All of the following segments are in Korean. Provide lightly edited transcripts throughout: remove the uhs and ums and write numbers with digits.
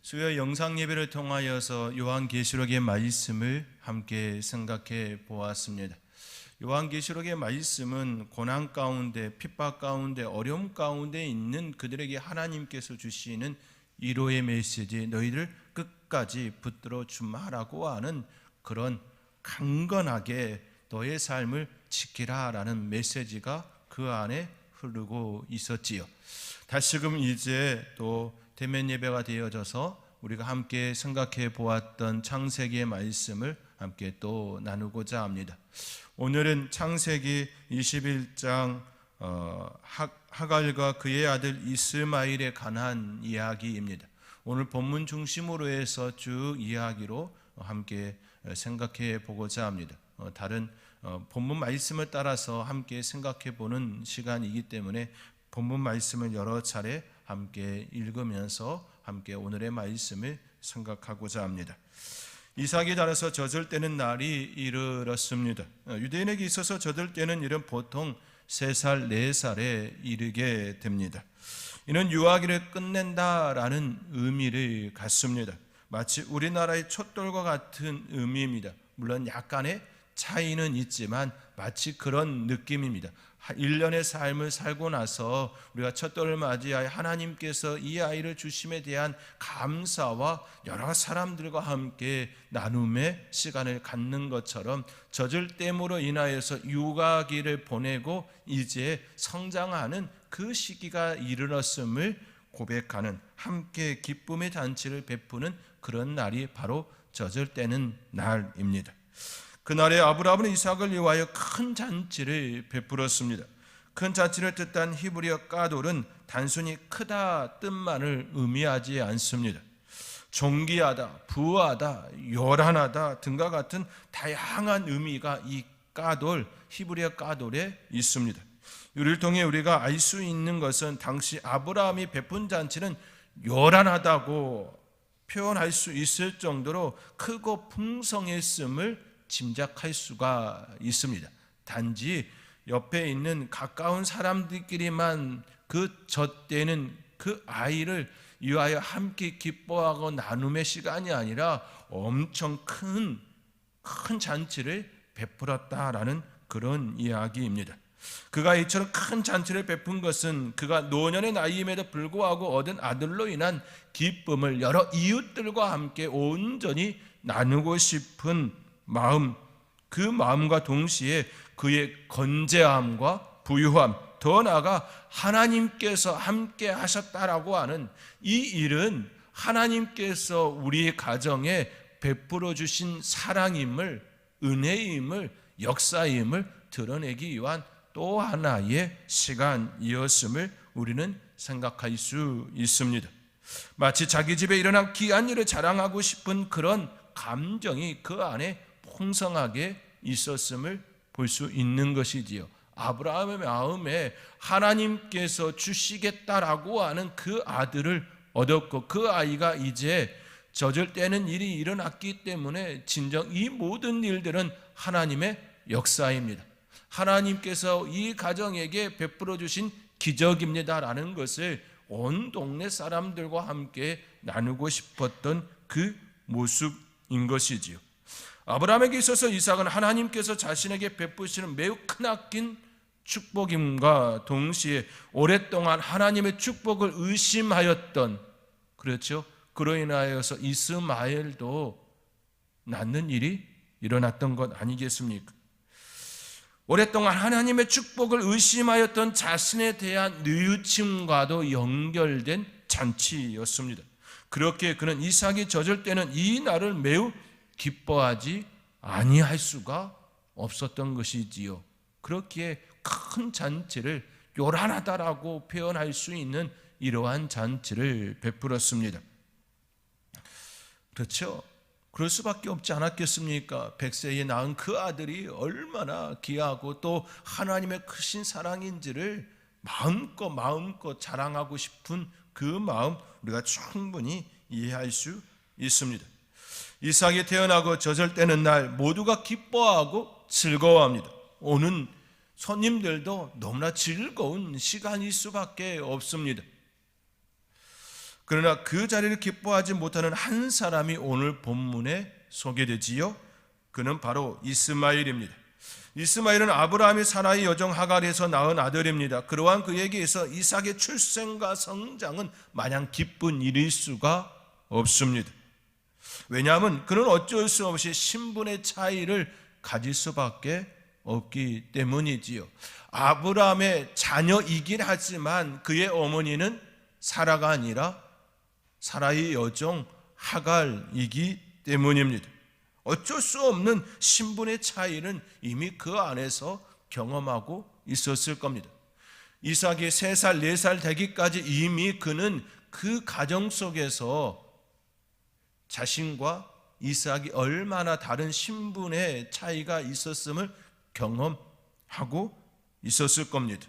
수요 영상 예배를 통하여서 요한계시록의 말씀을 함께 생각해 보았습니다. 요한계시록의 말씀은 고난 가운데, 핍박 가운데, 어려움 가운데 있는 그들에게 하나님께서 주시는 위로의 메시지, 너희를 끝까지 붙들어 주마라고 하는 그런 강건하게 너의 삶을 지키라라는 메시지가 그 안에 흐르고 있었지요. 다시금 이제 또 대면 예배가 되어져서 우리가 함께 생각해 보았던 창세기의 말씀을 함께 또 나누고자 합니다. 오늘은 창세기 21장 하갈과 그의 아들 이스마엘에 관한 이야기입니다. 오늘 본문 중심으로 해서 쭉 이야기로 함께 생각해 보고자 합니다. 다른 본문 말씀을 따라서 함께 생각해 보는 시간이기 때문에 본문 말씀을 여러 차례 함께 읽으면서 함께 오늘의 말씀을 생각하고자 합니다. 이삭이 자라서 젖을 때는 날이 이르렀습니다. 유대인에게 있어서 젖을 때는 일은 보통 3살, 4살에 이르게 됩니다. 이는 유아기를 끝낸다라는 의미를 갖습니다. 마치 우리나라의 촛돌과 같은 의미입니다. 물론 약간의 차이는 있지만 마치 그런 느낌입니다. 1년의 삶을 살고 나서 우리가 촛돌을 맞이하여 하나님께서 이 아이를 주심에 대한 감사와 여러 사람들과 함께 나눔의 시간을 갖는 것처럼 젖을 땜으로 인하여서 육아기를 보내고 이제 성장하는 그 시기가 이르렀음을 고백하는, 함께 기쁨의 잔치를 베푸는 그런 날이 바로 젖을 떼는 날입니다. 그날에 아브라함은 이삭을 위하여 큰 잔치를 베풀었습니다. 큰 잔치를 뜻한 히브리어 까돌은 단순히 크다 뜻만을 의미하지 않습니다. 존귀하다, 부하다, 요란하다 등과 같은 다양한 의미가 이 까돌, 히브리어 까돌에 있습니다. 이를 통해 우리가 알 수 있는 것은 당시 아브라함이 베푼 잔치는 요란하다고 표현할 수 있을 정도로 크고 풍성했음을 짐작할 수가 있습니다. 단지 옆에 있는 가까운 사람들끼리만 그 젖대는 그 아이를 위하여 함께 기뻐하고 나눔의 시간이 아니라 엄청 큰 잔치를 베풀었다라는 그런 이야기입니다. 그가 이처럼 큰 잔치를 베푼 것은 그가 노년의 나이임에도 불구하고 얻은 아들로 인한 기쁨을 여러 이웃들과 함께 온전히 나누고 싶은 마음, 그 마음과 동시에 그의 건재함과 부유함, 더 나아가 하나님께서 함께 하셨다라고 하는 이 일은 하나님께서 우리의 가정에 베풀어 주신 사랑임을, 은혜임을, 역사임을 드러내기 위한 또 하나의 시간이었음을 우리는 생각할 수 있습니다. 마치 자기 집에 일어난 귀한 일을 자랑하고 싶은 그런 감정이 그 안에 풍성하게 있었음을 볼 수 있는 것이지요. 아브라함의 마음에 하나님께서 주시겠다라고 하는 그 아들을 얻었고 그 아이가 이제 젖을 떼는 일이 일어났기 때문에 진정 이 모든 일들은 하나님의 역사입니다. 하나님께서 이 가정에게 베풀어 주신 기적입니다라는 것을 온 동네 사람들과 함께 나누고 싶었던 그 모습인 것이지요. 아브라함에게 있어서 이삭은 하나님께서 자신에게 베푸시는 매우 크나큰 축복임과 동시에 오랫동안 하나님의 축복을 의심하였던, 그렇죠? 그로 인하여서 이스마엘도 낳는 일이 일어났던 것 아니겠습니까? 오랫동안 하나님의 축복을 의심하였던 자신에 대한 뉘우침과도 연결된 잔치였습니다. 그렇게 그는 이삭이 젖을 때는 이 날을 매우 기뻐하지 아니할 수가 없었던 것이지요. 그렇기에 큰 잔치를 요란하다라고 표현할 수 있는 이러한 잔치를 베풀었습니다. 그렇죠? 그럴 수밖에 없지 않았겠습니까? 100세에 낳은 그 아들이 얼마나 귀하고 또 하나님의 크신 사랑인지를 마음껏 자랑하고 싶은 그 마음 우리가 충분히 이해할 수 있습니다. 이삭이 태어나고 젖을 떼는 날 모두가 기뻐하고 즐거워합니다. 오는 손님들도 너무나 즐거운 시간일 수밖에 없습니다. 그러나 그 자리를 기뻐하지 못하는 한 사람이 오늘 본문에 소개되지요. 그는 바로 이스마엘입니다. 이스마엘은 아브라함이 사라의 여종 하갈에서 낳은 아들입니다. 그러한 그에게서 이삭의 출생과 성장은 마냥 기쁜 일일 수가 없습니다. 왜냐하면 그는 어쩔 수 없이 신분의 차이를 가질 수밖에 없기 때문이지요. 아브라함의 자녀이긴 하지만 그의 어머니는 사라가 아니라 사라의 여종 하갈이기 때문입니다. 어쩔 수 없는 신분의 차이는 이미 그 안에서 경험하고 있었을 겁니다. 이삭이 3살, 4살 되기까지 이미 그는 그 가정 속에서 자신과 이삭이 얼마나 다른 신분의 차이가 있었음을 경험하고 있었을 겁니다.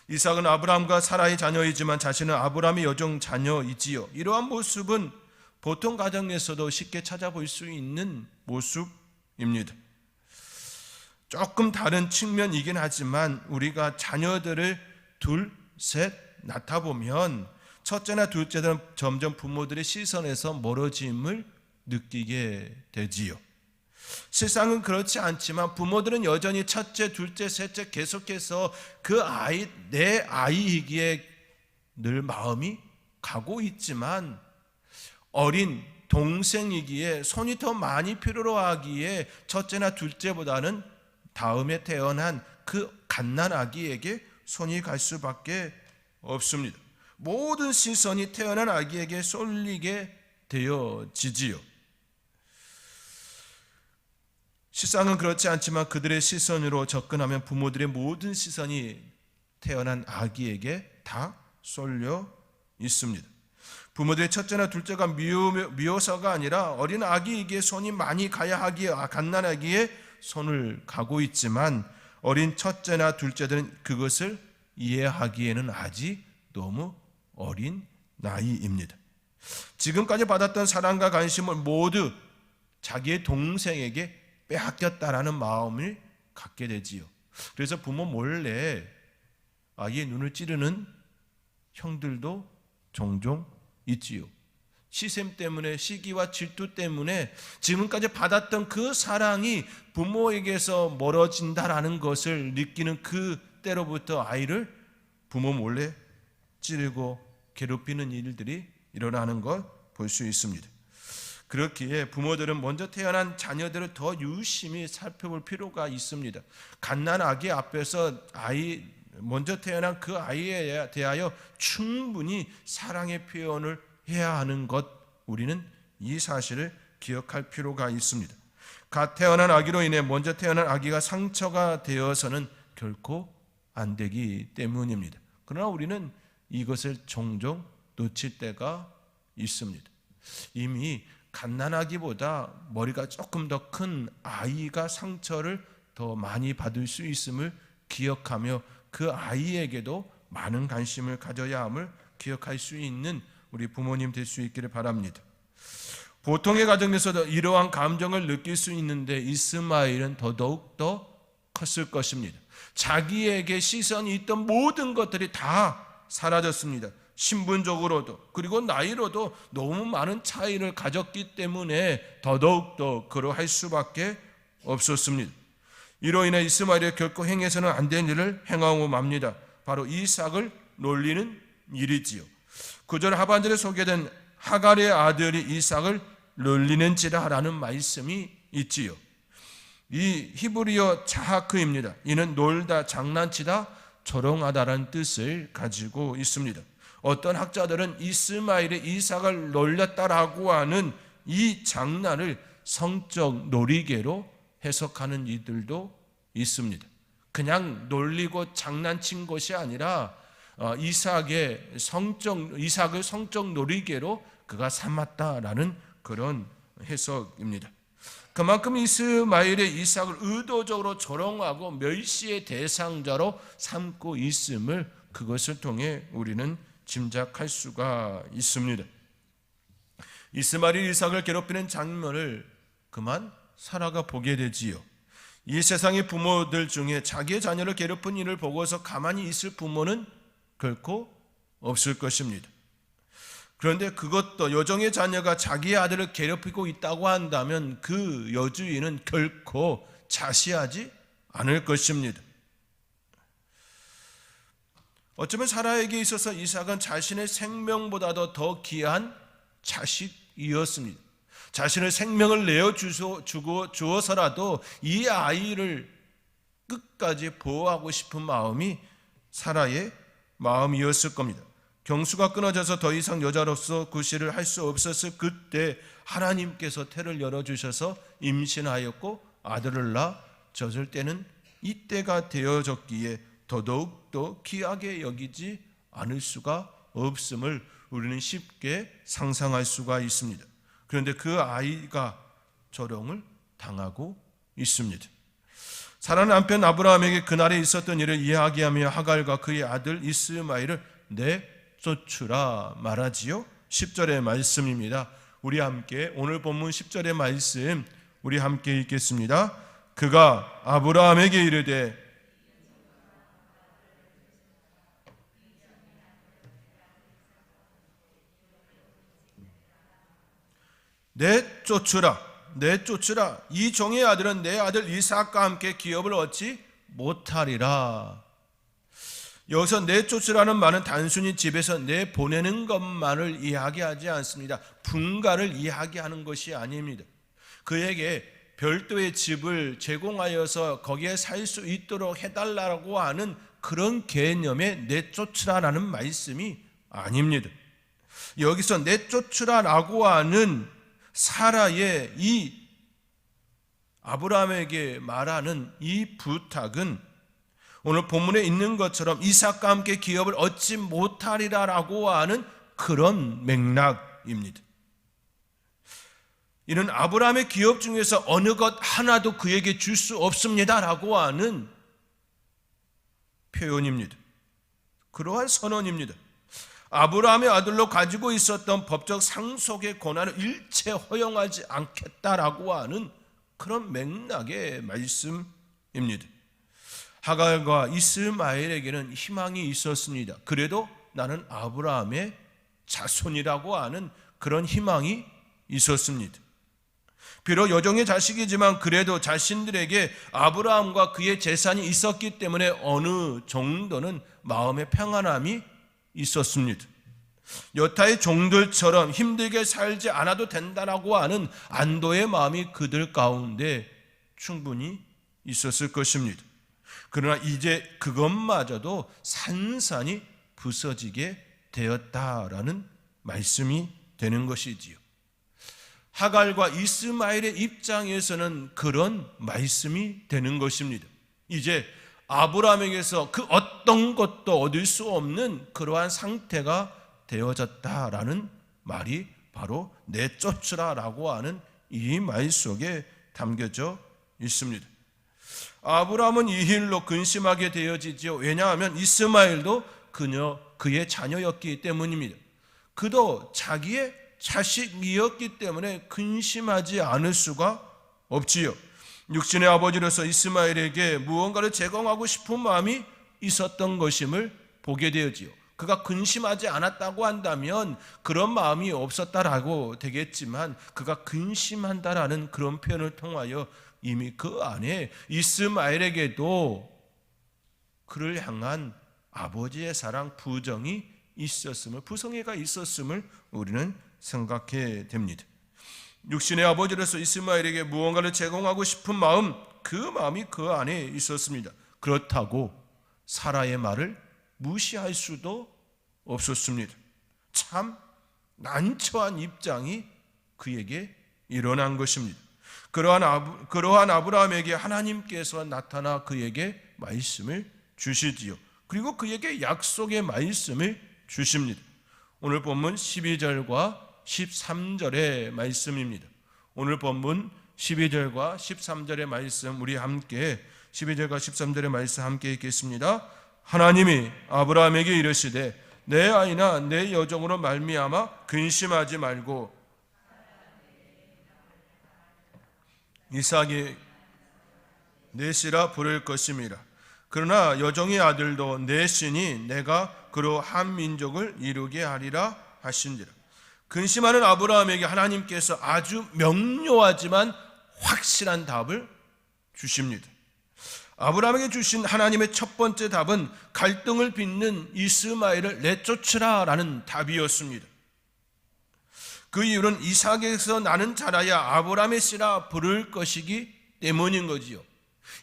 이삭은 아브라함과 사라의 자녀이지만 자신은 아브라함의 여종 자녀이지요. 이러한 모습은 보통 가정에서도 쉽게 찾아볼 수 있는 모습입니다. 조금 다른 측면이긴 하지만 우리가 자녀들을 둘, 셋 낳다 보면 첫째나 둘째는 점점 부모들의 시선에서 멀어짐을 느끼게 되지요. 세상은 그렇지 않지만 부모들은 여전히 첫째, 둘째, 셋째 계속해서 그 아이, 내 아이이기에 늘 마음이 가고 있지만 어린 동생이기에 손이 더 많이 필요로 하기에 첫째나 둘째보다는 다음에 태어난 그 갓난아기에게 손이 갈 수밖에 없습니다. 모든 시선이 태어난 아기에게 쏠리게 되어지지요. 실상은 그렇지 않지만 그들의 시선으로 접근하면 부모들의 모든 시선이 태어난 아기에게 다 쏠려 있습니다. 부모들의 첫째나 둘째가 미워서가 아니라 어린 아기에게 손이 많이 가야 하기에 갓난아기에 손을 가고 있지만 어린 첫째나 둘째들은 그것을 이해하기에는 아직 너무 어린 나이입니다. 지금까지 받았던 사랑과 관심을 모두 자기의 동생에게 빼앗겼다라는 마음을 갖게 되지요. 그래서 부모 몰래 아이의 눈을 찌르는 형들도 종종 있지요. 시샘 때문에, 시기와 질투 때문에 지금까지 받았던 그 사랑이 부모에게서 멀어진다라는 것을 느끼는 그 때로부터 아이를 부모 몰래 찌르고 괴롭히는 일들이 일어나는 걸 볼 수 있습니다. 그렇기에 부모들은 먼저 태어난 자녀들을 더 유심히 살펴볼 필요가 있습니다. 갓난아기 앞에서 먼저 태어난 그 아이에 대하여 충분히 사랑의 표현을 해야 하는 것, 우리는 이 사실을 기억할 필요가 있습니다. 갓 태어난 아기로 인해 먼저 태어난 아기가 상처가 되어서는 결코 안 되기 때문입니다. 그러나 우리는 이것을 종종 놓칠 때가 있습니다. 이미 갓난아기보다 머리가 조금 더 큰 아이가 상처를 더 많이 받을 수 있음을 기억하며 그 아이에게도 많은 관심을 가져야 함을 기억할 수 있는 우리 부모님 될 수 있기를 바랍니다. 보통의 가정에서도 이러한 감정을 느낄 수 있는데 이스마엘은 더더욱 더 컸을 것입니다. 자기에게 시선이 있던 모든 것들이 다 사라졌습니다. 신분적으로도 그리고 나이로도 너무 많은 차이를 가졌기 때문에 더더욱 더 그러할 수밖에 없었습니다. 이로 인해 이스마엘이 결코 행해서는 안 될 일을 행하고 맙니다. 바로 이삭을 놀리는 일이지요. 9절 하반절에 소개된 하갈의 아들이 이삭을 놀리는지라라는 말씀이 있지요. 이 히브리어 자하크입니다. 이는 놀다, 장난치다, 조롱하다라는 뜻을 가지고 있습니다. 어떤 학자들은 이스마엘이 이삭을 놀렸다라고 하는 이 장난을 성적 놀이개로 해석하는 이들도 있습니다. 그냥 놀리고 장난친 것이 아니라 이삭을 성적 놀이개로 그가 삼았다라는 그런 해석입니다. 그만큼 이스마엘의 이삭을 의도적으로 조롱하고 멸시의 대상자로 삼고 있음을 그것을 통해 우리는 짐작할 수가 있습니다. 이스마엘이 이삭을 괴롭히는 장면을 그만 사라가 보게 되지요. 이 세상의 부모들 중에 자기의 자녀를 괴롭힌 일을 보고서 가만히 있을 부모는 결코 없을 것입니다. 그런데 그것도 여종의 자녀가 자기의 아들을 괴롭히고 있다고 한다면 그 여주인은 결코 자시하지 않을 것입니다. 어쩌면 사라에게 있어서 이삭은 자신의 생명보다도 더 귀한 자식이었습니다. 자신의 생명을 주어서라도 이 아이를 끝까지 보호하고 싶은 마음이 사라의 마음이었을 겁니다. 경수가 끊어져서 더 이상 여자로서 구실을 할 수 없었을 그때 하나님께서 태를 열어주셔서 임신하였고 아들을 낳아 젖을 때는 이때가 되어졌기에 더더욱더 귀하게 여기지 않을 수가 없음을 우리는 쉽게 상상할 수가 있습니다. 그런데 그 아이가 조롱을 당하고 있습니다. 사라는 남편 아브라함에게 그날에 있었던 일을 이야기하며 하갈과 그의 아들 이스마엘을 내쫓으라 말하지요. 10절의 말씀입니다. 우리 함께 오늘 본문 10절의 말씀 우리 함께 읽겠습니다. 그가 아브라함에게 이르되 내쫓으라 이 종의 아들은 내 아들 이삭과 함께 기업을 얻지 못하리라. 여기서 내쫓으라는 말은 단순히 집에서 내보내는 것만을 이야기하지 않습니다. 분가를 이야기하는 것이 아닙니다. 그에게 별도의 집을 제공하여서 거기에 살 수 있도록 해달라고 하는 그런 개념의 내쫓으라라는 말씀이 아닙니다. 여기서 내쫓으라라고 하는 사라의 이 아브라함에게 말하는 이 부탁은 오늘 본문에 있는 것처럼 이삭과 함께 기업을 얻지 못하리라라고 하는 그런 맥락입니다. 이는 아브라함의 기업 중에서 어느 것 하나도 그에게 줄 수 없습니다라고 하는 표현입니다. 그러한 선언입니다. 아브라함의 아들로 가지고 있었던 법적 상속의 권한을 일체 허용하지 않겠다라고 하는 그런 맥락의 말씀입니다. 하갈과 이스마엘에게는 희망이 있었습니다. 그래도 나는 아브라함의 자손이라고 하는 그런 희망이 있었습니다. 비록 여종의 자식이지만 그래도 자신들에게 아브라함과 그의 재산이 있었기 때문에 어느 정도는 마음의 평안함이 있었습니다. 여타의 종들처럼 힘들게 살지 않아도 된다라고 하는 안도의 마음이 그들 가운데 충분히 있었을 것입니다. 그러나 이제 그것마저도 산산이 부서지게 되었다라는 말씀이 되는 것이지요. 하갈과 이스마엘의 입장에서는 그런 말씀이 되는 것입니다. 이제 아브라함에게서 그 어떤 것도 얻을 수 없는 그러한 상태가 되어졌다라는 말이 바로 내쫓으라라고 하는 이 말 속에 담겨져 있습니다. 아브라함은 이 일로 근심하게 되어지죠. 왜냐하면 이스마엘도 그의 자녀였기 때문입니다. 그도 자기의 자식이었기 때문에 근심하지 않을 수가 없지요. 육신의 아버지로서 이스마엘에게 무언가를 제공하고 싶은 마음이 있었던 것임을 보게 되어지요. 그가 근심하지 않았다고 한다면 그런 마음이 없었다라고 되겠지만 그가 근심한다라는 그런 표현을 통하여 이미 그 안에 이스마엘에게도 그를 향한 아버지의 사랑, 부정이 있었음을, 부성애가 있었음을 우리는 생각해 됩니다. 육신의 아버지로서 이스마엘에게 무언가를 제공하고 싶은 마음, 그 마음이 그 안에 있었습니다. 그렇다고 사라의 말을 무시할 수도 없었습니다. 참 난처한 입장이 그에게 일어난 것입니다. 그러한 아브라함에게 하나님께서 나타나 그에게 말씀을 주시지요. 그리고 그에게 약속의 말씀을 주십니다. 오늘 본문 12절과 13절의 말씀입니다. 오늘 본문 12절과 13절의 말씀 우리 함께 12절과 13절의 말씀 함께 읽겠습니다. 하나님이 아브라함에게 이르시되 내 아이나 내 여종으로 말미암아 근심하지 말고 이삭이 넷이라 부를 것임이라. 그러나 여종의 아들도 넷이니 내가 그로 한 민족을 이루게 하리라 하신지라. 근심하는 아브라함에게 하나님께서 아주 명료하지만 확실한 답을 주십니다. 아브라함에게 주신 하나님의 첫 번째 답은 갈등을 빚는 이스마엘을 내쫓으라 라는 답이었습니다. 그 이유는 이삭에게서 나는 자라야 아브라함의 씨라 부를 것이기 때문인 거지요.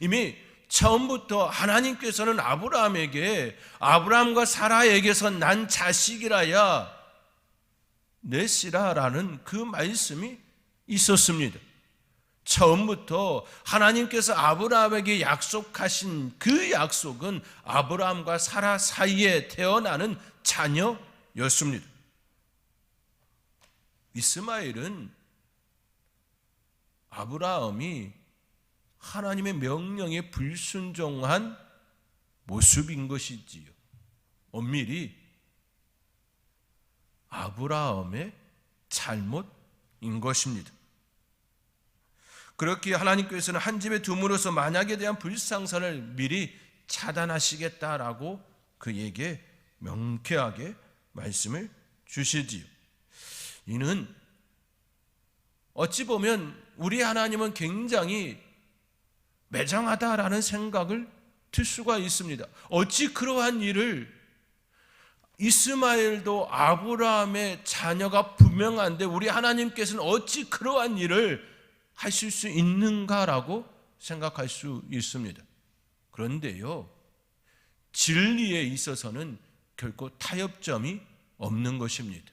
이미 처음부터 하나님께서는 아브라함과 사라에게서 난 자식이라야 내 씨라라는 그 말씀이 있었습니다. 처음부터 하나님께서 아브라함에게 약속하신 그 약속은 아브라함과 사라 사이에 태어나는 자녀였습니다. 이스마엘은 아브라함이 하나님의 명령에 불순종한 모습인 것이지요. 엄밀히 아브라함의 잘못인 것입니다. 그렇기에 하나님께서는 한 집에 둠으로써 만약에 대한 불상사를 미리 차단하시겠다라고 그에게 명쾌하게 말씀을 주시지요. 이는 어찌 보면 우리 하나님은 굉장히 매정하다라는 생각을 들 수가 있습니다. 어찌 그러한 일을 이스마엘도 아브라함의 자녀가 분명한데 우리 하나님께서는 어찌 그러한 일을 하실 수 있는가라고 생각할 수 있습니다. 그런데요, 진리에 있어서는 결코 타협점이 없는 것입니다.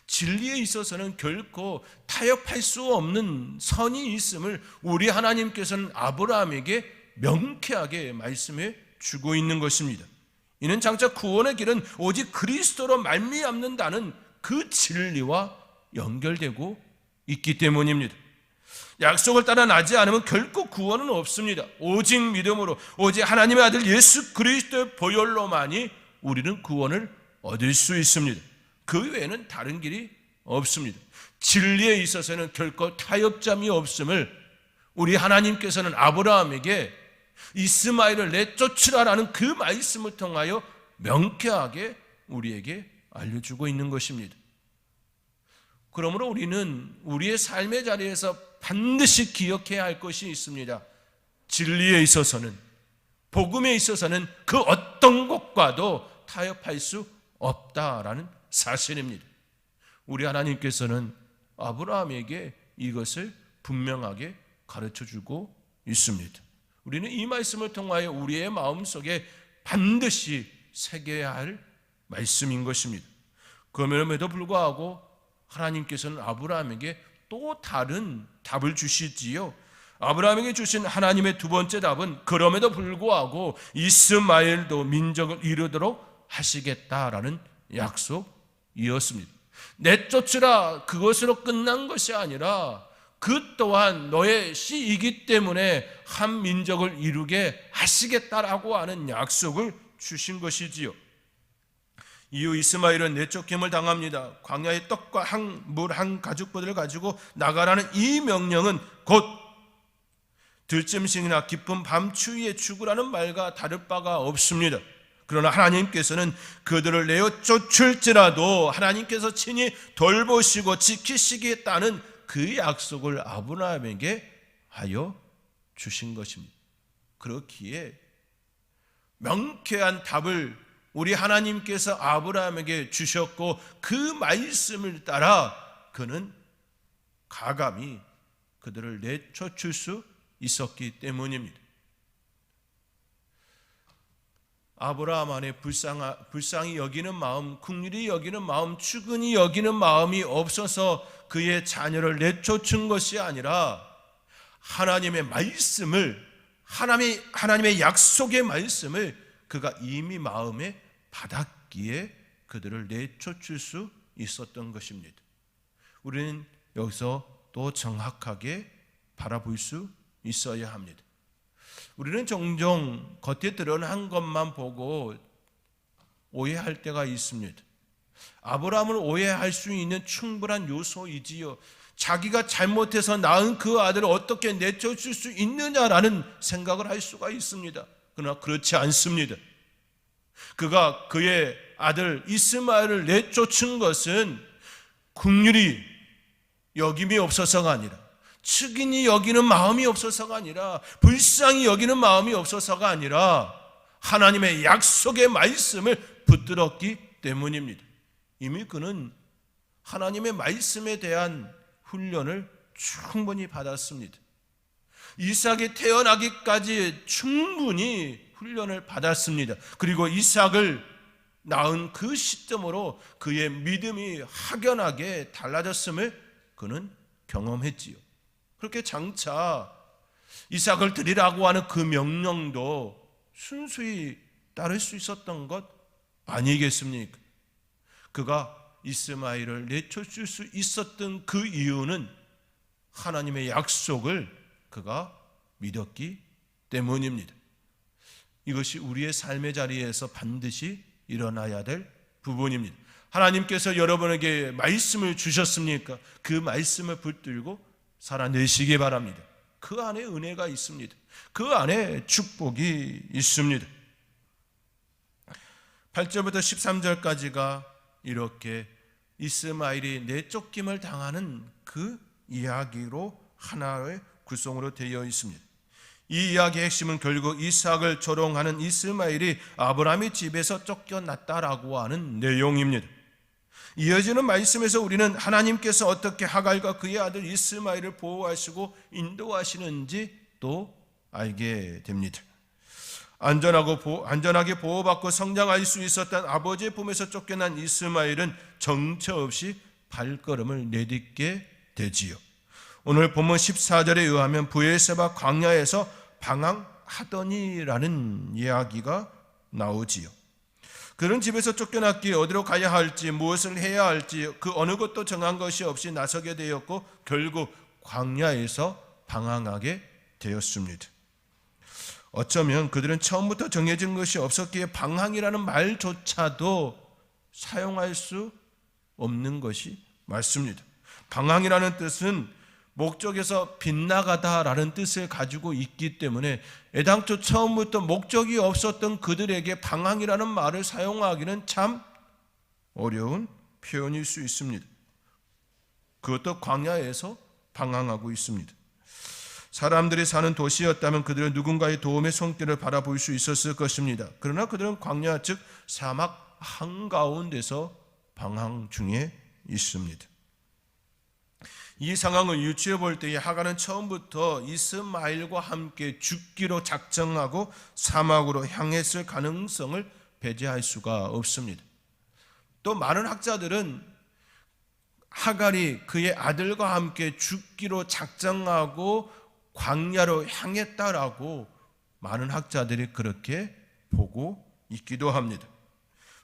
진리에 있어서는 결코 타협할 수 없는 선이 있음을 우리 하나님께서는 아브라함에게 명쾌하게 말씀해 주고 있는 것입니다. 이는 장차 구원의 길은 오직 그리스도로 말미암는다는 그 진리와 연결되고 있기 때문입니다. 약속을 따라 나지 않으면 결코 구원은 없습니다. 오직 믿음으로, 오직 하나님의 아들 예수 그리스도의 보혈로만이 우리는 구원을 얻을 수 있습니다. 그 외에는 다른 길이 없습니다. 진리에 있어서는 결코 타협점이 없음을 우리 하나님께서는 아브라함에게 이스마엘을 내쫓으라라는 그 말씀을 통하여 명쾌하게 우리에게 알려주고 있는 것입니다. 그러므로 우리는 우리의 삶의 자리에서 반드시 기억해야 할 것이 있습니다. 진리에 있어서는, 복음에 있어서는 그 어떤 것과도 타협할 수 없다라는 사실입니다. 우리 하나님께서는 아브라함에게 이것을 분명하게 가르쳐주고 있습니다. 우리는 이 말씀을 통하여 우리의 마음속에 반드시 새겨야 할 말씀인 것입니다. 그럼에도 불구하고 하나님께서는 아브라함에게 또 다른 답을 주시지요. 아브라함에게 주신 하나님의 두 번째 답은 그럼에도 불구하고 이스마엘도 민족을 이루도록 하시겠다라는 약속이었습니다. 내쫓으라 그것으로 끝난 것이 아니라 그 또한 너의 씨이기 때문에 한 민족을 이루게 하시겠다라고 하는 약속을 주신 것이지요. 이후 이스마엘은 내쫓김을 당합니다. 광야의 떡과 물 한 가죽보들을 가지고 나가라는 이 명령은 곧 들짐승이나 깊은 밤 추위에 죽으라는 말과 다를 바가 없습니다. 그러나 하나님께서는 그들을 내어 쫓을지라도 하나님께서 친히 돌보시고 지키시겠다는 그 약속을 아브라함에게 하여 주신 것입니다. 그렇기에 명쾌한 답을 우리 하나님께서 아브라함에게 주셨고 그 말씀을 따라 그는 가감히 그들을 내쫓을 수 있었기 때문입니다. 아브라함 안에 불쌍히 여기는 마음, 긍휼히 여기는 마음, 측은히 여기는 마음이 없어서 그의 자녀를 내쫓은 것이 아니라 하나님의 말씀을, 하나님의 약속의 말씀을 그가 이미 마음에 받았기에 그들을 내쫓을 수 있었던 것입니다. 우리는 여기서 또 정확하게 바라볼 수 있어야 합니다. 우리는 종종 겉에 드러난 것만 보고 오해할 때가 있습니다. 아브라함을 오해할 수 있는 충분한 요소이지요. 자기가 잘못해서 낳은 그 아들을 어떻게 내쫓을 수 있느냐라는 생각을 할 수가 있습니다. 그러나 그렇지 않습니다. 그가 그의 아들 이스마엘을 내쫓은 것은 긍휼히 여김이 없어서가 아니라, 측은히 여기는 마음이 없어서가 아니라, 불쌍히 여기는 마음이 없어서가 아니라 하나님의 약속의 말씀을 붙들었기 때문입니다. 이미 그는 하나님의 말씀에 대한 훈련을 충분히 받았습니다. 이삭이 태어나기까지 충분히 훈련을 받았습니다. 그리고 이삭을 낳은 그 시점으로 그의 믿음이 확연하게 달라졌음을 그는 경험했지요. 그렇게 장차 이삭을 드리라고 하는 그 명령도 순수히 따를 수 있었던 것 아니겠습니까? 그가 이스마엘을 내쫓을 수 있었던 그 이유는 하나님의 약속을 그가 믿었기 때문입니다. 이것이 우리의 삶의 자리에서 반드시 일어나야 될 부분입니다. 하나님께서 여러분에게 말씀을 주셨습니까? 그 말씀을 붙들고 살아내시기 바랍니다. 그 안에 은혜가 있습니다. 그 안에 축복이 있습니다. 8절부터 13절까지가 이렇게 이스마엘이 내쫓김을 당하는 그 이야기로 하나의 구성으로 되어 있습니다. 이 이야기의 핵심은 결국 이삭을 조롱하는 이스마엘이 아브라함의 집에서 쫓겨났다라고 하는 내용입니다. 이어지는 말씀에서 우리는 하나님께서 어떻게 하갈과 그의 아들 이스마엘을 보호하시고 인도하시는지 또 알게 됩니다. 안전하게 보호받고 성장할 수 있었던 아버지의 품에서 쫓겨난 이스마엘은 정처 없이 발걸음을 내딛게 되지요. 오늘 본문 14절에 의하면 브에르세바 광야에서 방황하더니라는 이야기가 나오지요. 그런 집에서 쫓겨났기에 어디로 가야 할지, 무엇을 해야 할지 그 어느 것도 정한 것이 없이 나서게 되었고 결국 광야에서 방황하게 되었습니다. 어쩌면 그들은 처음부터 정해진 것이 없었기에 방황이라는 말조차도 사용할 수 없는 것이 맞습니다. 방황이라는 뜻은 목적에서 빗나가다라는 뜻을 가지고 있기 때문에 애당초 처음부터 목적이 없었던 그들에게 방황이라는 말을 사용하기는 참 어려운 표현일 수 있습니다. 그것도 광야에서 방황하고 있습니다. 사람들이 사는 도시였다면 그들은 누군가의 도움의 손길을 바라볼 수 있었을 것입니다. 그러나 그들은 광야 즉 사막 한가운데서 방황 중에 있습니다. 이 상황을 유추해 볼 때에 하갈은 처음부터 이스마엘과 함께 죽기로 작정하고 사막으로 향했을 가능성을 배제할 수가 없습니다. 또 많은 학자들은 하갈이 그의 아들과 함께 죽기로 작정하고 광야로 향했다라고 많은 학자들이 그렇게 보고 있기도 합니다.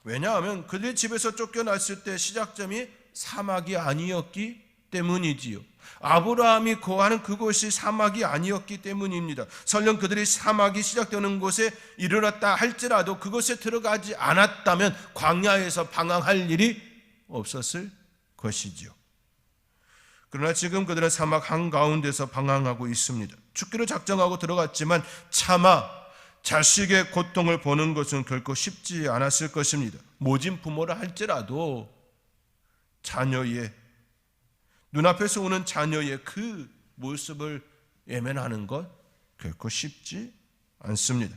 왜냐하면 그들 집에서 쫓겨났을 때 시작점이 사막이 아니었기 때문이지요. 아브라함이 거하는 그곳이 사막이 아니었기 때문입니다. 설령 그들이 사막이 시작되는 곳에 이르렀다 할지라도 그곳에 들어가지 않았다면 광야에서 방황할 일이 없었을 것이지요. 그러나 지금 그들은 사막 한가운데서 방황하고 있습니다. 죽기로 작정하고 들어갔지만 차마 자식의 고통을 보는 것은 결코 쉽지 않았을 것입니다. 모진 부모라 할지라도 자녀의 눈앞에서 오는 자녀의 그 모습을 외면하는 것 결코 쉽지 않습니다.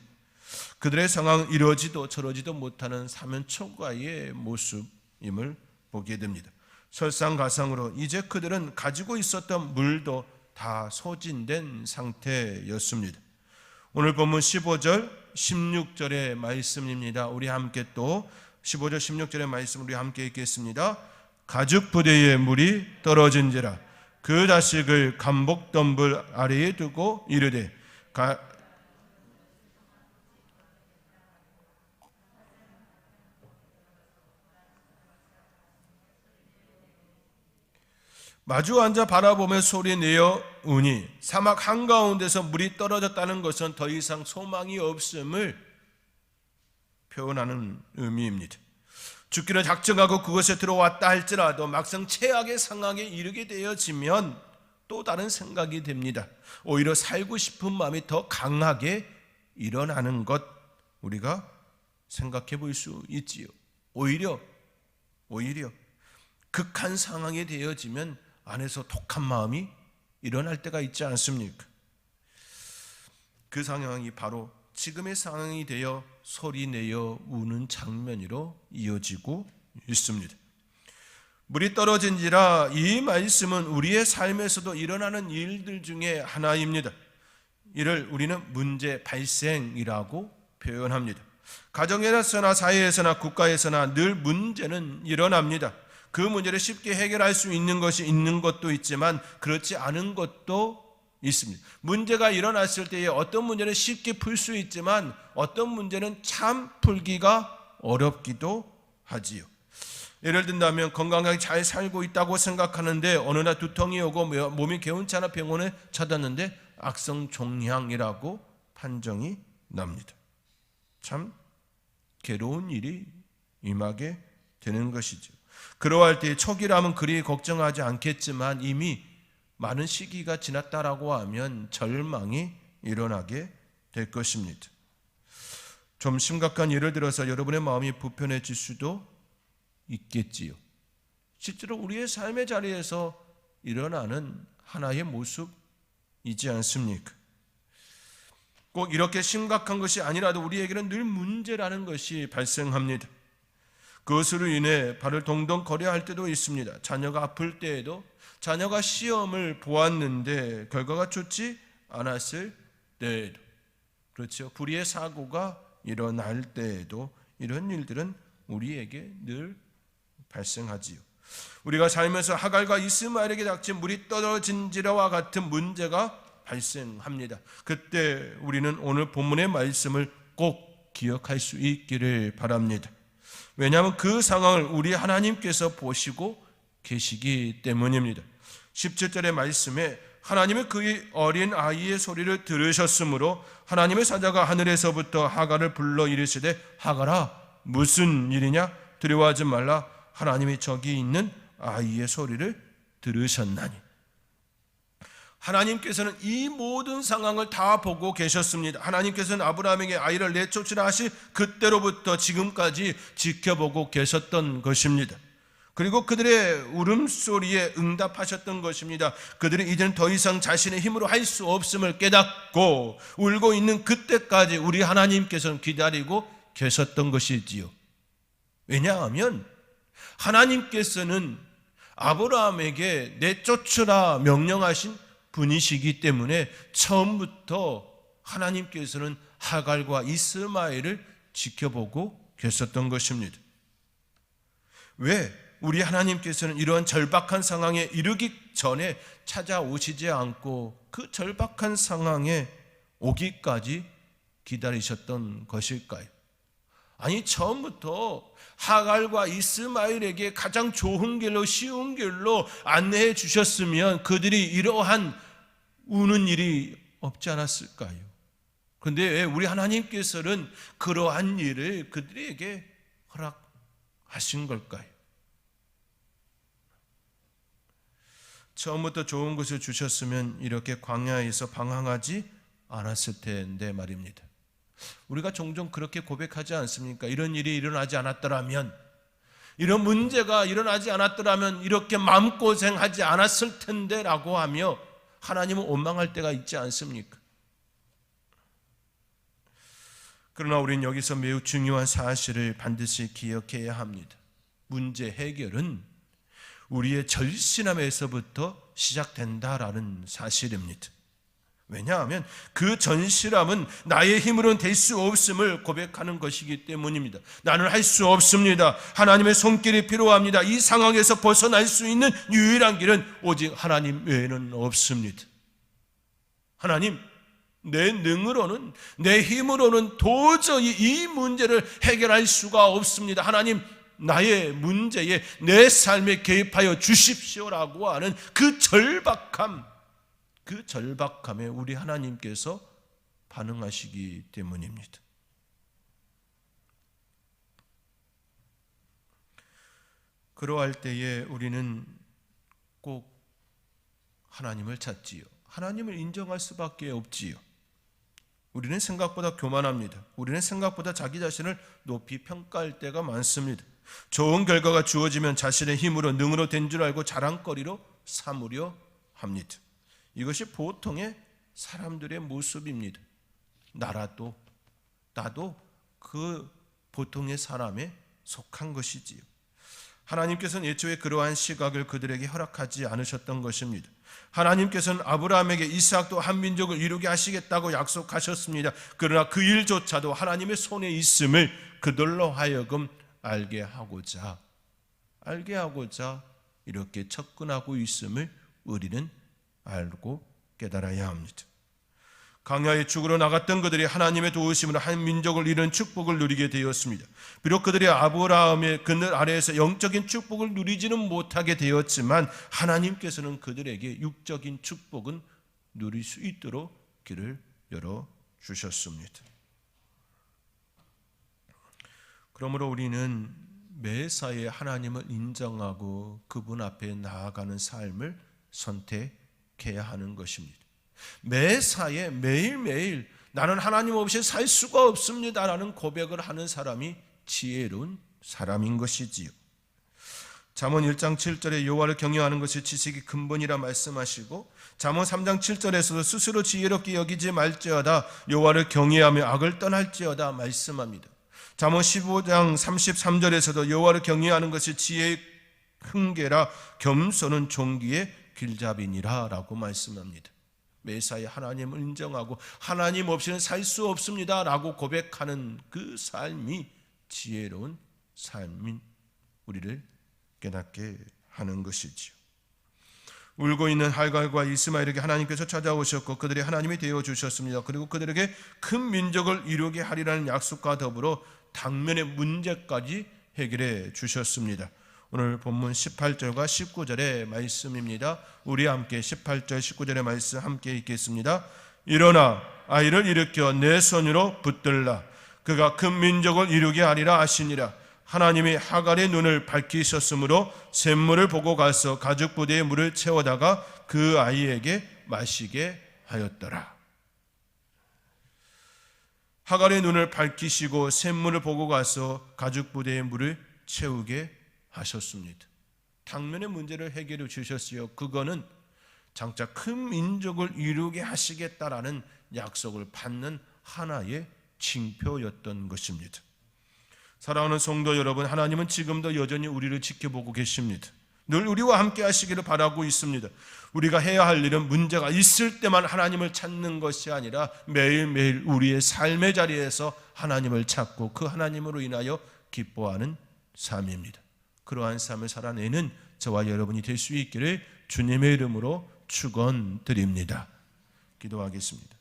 그들의 상황은 이러지도 저러지도 못하는 사면초가의 모습임을 보게 됩니다. 설상가상으로 이제 그들은 가지고 있었던 물도 다 소진된 상태였습니다. 오늘 본문 15절 16절의 말씀입니다. 우리 함께 또 15절 16절의 말씀 우리 함께 읽겠습니다. 가죽 부대에 물이 떨어진지라 그 자식을 감복덤불 아래에 두고 이르되 마주 앉아 바라보며 소리내어 우니 사막 한가운데서 물이 떨어졌다는 것은 더 이상 소망이 없음을 표현하는 의미입니다. 죽기를 작정하고 그곳에 들어왔다 할지라도 막상 최악의 상황에 이르게 되어지면 또 다른 생각이 됩니다. 오히려 살고 싶은 마음이 더 강하게 일어나는 것 우리가 생각해 볼 수 있지요. 오히려 극한 상황이 되어지면 안에서 독한 마음이 일어날 때가 있지 않습니까? 그 상황이 바로 지금의 상황이 되어 소리내어 우는 장면으로 이어지고 있습니다. 물이 떨어진지라, 이 말씀은 우리의 삶에서도 일어나는 일들 중에 하나입니다. 이를 우리는 문제 발생이라고 표현합니다. 가정에서나 사회에서나 국가에서나 늘 문제는 일어납니다. 그 문제를 쉽게 해결할 수 있는 것이 있는 것도 있지만 그렇지 않은 것도 있습니다. 문제가 일어났을 때에 어떤 문제는 쉽게 풀 수 있지만 어떤 문제는 참 풀기가 어렵기도 하지요. 예를 든다면 건강하게 잘 살고 있다고 생각하는데 어느 날 두통이 오고 몸이 개운치 않아 병원에 찾았는데 악성종양이라고 판정이 납니다. 참 괴로운 일이 임하게 되는 것이죠. 그러할 때 초기라면 그리 걱정하지 않겠지만 이미 많은 시기가 지났다라고 하면 절망이 일어나게 될 것입니다. 좀 심각한 예를 들어서 여러분의 마음이 불편해질 수도 있겠지요. 실제로 우리의 삶의 자리에서 일어나는 하나의 모습이지 않습니까? 꼭 이렇게 심각한 것이 아니라도 우리에게는 늘 문제라는 것이 발생합니다. 그것으로 인해 발을 동동 거려 할 때도 있습니다. 자녀가 아플 때에도, 자녀가 시험을 보았는데 결과가 좋지 않았을 때에도, 그렇죠. 불의의 사고가 일어날 때에도 이런 일들은 우리에게 늘 발생하지요. 우리가 살면서 하갈과 이스마엘에게 닥친 물이 떨어진지라와 같은 문제가 발생합니다. 그때 우리는 오늘 본문의 말씀을 꼭 기억할 수 있기를 바랍니다. 왜냐하면 그 상황을 우리 하나님께서 보시고 계시기 때문입니다. 17절의 말씀에 하나님은 그의 어린 아이의 소리를 들으셨으므로 하나님의 사자가 하늘에서부터 하갈을 불러 이르시되 하갈아 무슨 일이냐 두려워하지 말라 하나님이 저기 있는 아이의 소리를 들으셨나니. 하나님께서는 이 모든 상황을 다 보고 계셨습니다. 하나님께서는 아브라함에게 아이를 내쫓으라 하시 그때로부터 지금까지 지켜보고 계셨던 것입니다. 그리고 그들의 울음소리에 응답하셨던 것입니다. 그들이 이제는 더 이상 자신의 힘으로 할 수 없음을 깨닫고 울고 있는 그때까지 우리 하나님께서는 기다리고 계셨던 것이지요. 왜냐하면 하나님께서는 아브라함에게 내쫓으라 명령하신 분이시기 때문에 처음부터 하나님께서는 하갈과 이스마엘을 지켜보고 계셨던 것입니다. 왜 우리 하나님께서는 이러한 절박한 상황에 이르기 전에 찾아오시지 않고 그 절박한 상황에 오기까지 기다리셨던 것일까요? 아니, 처음부터 하갈과 이스마엘에게 가장 좋은 길로, 쉬운 길로 안내해 주셨으면 그들이 이러한 우는 일이 없지 않았을까요? 그런데 왜 우리 하나님께서는 그러한 일을 그들에게 허락하신 걸까요? 처음부터 좋은 것을 주셨으면 이렇게 광야에서 방황하지 않았을 텐데 말입니다. 우리가 종종 그렇게 고백하지 않습니까? 이런 일이 일어나지 않았더라면, 이런 문제가 일어나지 않았더라면 이렇게 마음고생하지 않았을 텐데 라고 하며 하나님은 원망할 때가 있지 않습니까? 그러나 우리는 여기서 매우 중요한 사실을 반드시 기억해야 합니다. 문제 해결은 우리의 절실함에서부터 시작된다라는 사실입니다. 왜냐하면 그 절실함은 나의 힘으로는 될 수 없음을 고백하는 것이기 때문입니다. 나는 할 수 없습니다. 하나님의 손길이 필요합니다. 이 상황에서 벗어날 수 있는 유일한 길은 오직 하나님 외에는 없습니다. 하나님, 내 능으로는, 내 힘으로는 도저히 이 문제를 해결할 수가 없습니다. 하나님, 나의 문제에 내 삶에 개입하여 주십시오라고 하는 그 절박함에 우리 하나님께서 반응하시기 때문입니다. 그러할 때에 우리는 꼭 하나님을 찾지요. 하나님을 인정할 수밖에 없지요. 우리는 생각보다 교만합니다. 우리는 생각보다 자기 자신을 높이 평가할 때가 많습니다. 좋은 결과가 주어지면 자신의 힘으로 능으로 된 줄 알고 자랑거리로 삼으려 합니다. 이것이 보통의 사람들의 모습입니다. 나도 그 보통의 사람에 속한 것이지요. 하나님께서는 애초에 그러한 시각을 그들에게 허락하지 않으셨던 것입니다. 하나님께서는 아브라함에게 이삭도 한 민족을 이루게 하시겠다고 약속하셨습니다. 그러나 그 일조차도 하나님의 손에 있음을 그들로 하여금 알게 하고자 이렇게 접근하고 있음을 우리는 알고 깨달아야 합니다. 광야에 죽으러 나갔던 그들이 하나님의 도우심으로 한 민족을 이룬 축복을 누리게 되었습니다. 비록 그들이 아브라함의 그늘 아래에서 영적인 축복을 누리지는 못하게 되었지만 하나님께서는 그들에게 육적인 축복은 누릴 수 있도록 길을 열어주셨습니다. 그러므로 우리는 매사에 하나님을 인정하고 그분 앞에 나아가는 삶을 선택해야 하는 것입니다. 매사에 매일매일 나는 하나님 없이 살 수가 없습니다 라는 고백을 하는 사람이 지혜로운 사람인 것이지요. 잠언 1장 7절에 여호와를 경외하는 것이 지식의 근본이라 말씀하시고 잠언 3장 7절에서도 스스로 지혜롭게 여기지 말지어다 여호와를 경외하며 악을 떠날지어다 말씀합니다. 잠언 15장 33절에서도 여호와를 경외하는 것이 지혜의 흥계라 겸손은 종기의 길잡이니라 라고 말씀합니다. 매사에 하나님을 인정하고 하나님 없이는 살 수 없습니다 라고 고백하는 그 삶이 지혜로운 삶인 우리를 깨닫게 하는 것이지요. 울고 있는 하갈과 이스마엘에게 하나님께서 찾아오셨고 그들이 하나님이 되어주셨습니다. 그리고 그들에게 큰 민족을 이루게 하리라는 약속과 더불어 당면의 문제까지 해결해 주셨습니다. 오늘 본문 18절과 19절의 말씀입니다. 우리 함께 18절 19절의 말씀 함께 읽겠습니다. 일어나 아이를 일으켜 내 손으로 붙들라. 그가 큰 민족을 이루게 하리라 하시니라. 하나님이 하갈의 눈을 밝히셨으므로 샘물을 보고 가서 가죽 부대에 물을 채워다가 그 아이에게 마시게 하였더라. 하갈의 눈을 밝히시고 샘물을 보고 가서 가죽 부대에 물을 채우게 하셨습니다. 당면의 문제를 해결해 주셨어요. 그거는 장차 큰 민족을 이루게 하시겠다라는 약속을 받는 하나의 징표였던 것입니다. 사랑하는 성도 여러분, 하나님은 지금도 여전히 우리를 지켜보고 계십니다. 늘 우리와 함께 하시기를 바라고 있습니다. 우리가 해야 할 일은 문제가 있을 때만 하나님을 찾는 것이 아니라 매일매일 우리의 삶의 자리에서 하나님을 찾고 그 하나님으로 인하여 기뻐하는 삶입니다. 그러한 삶을 살아내는 저와 여러분이 될 수 있기를 주님의 이름으로 축원드립니다. 기도하겠습니다.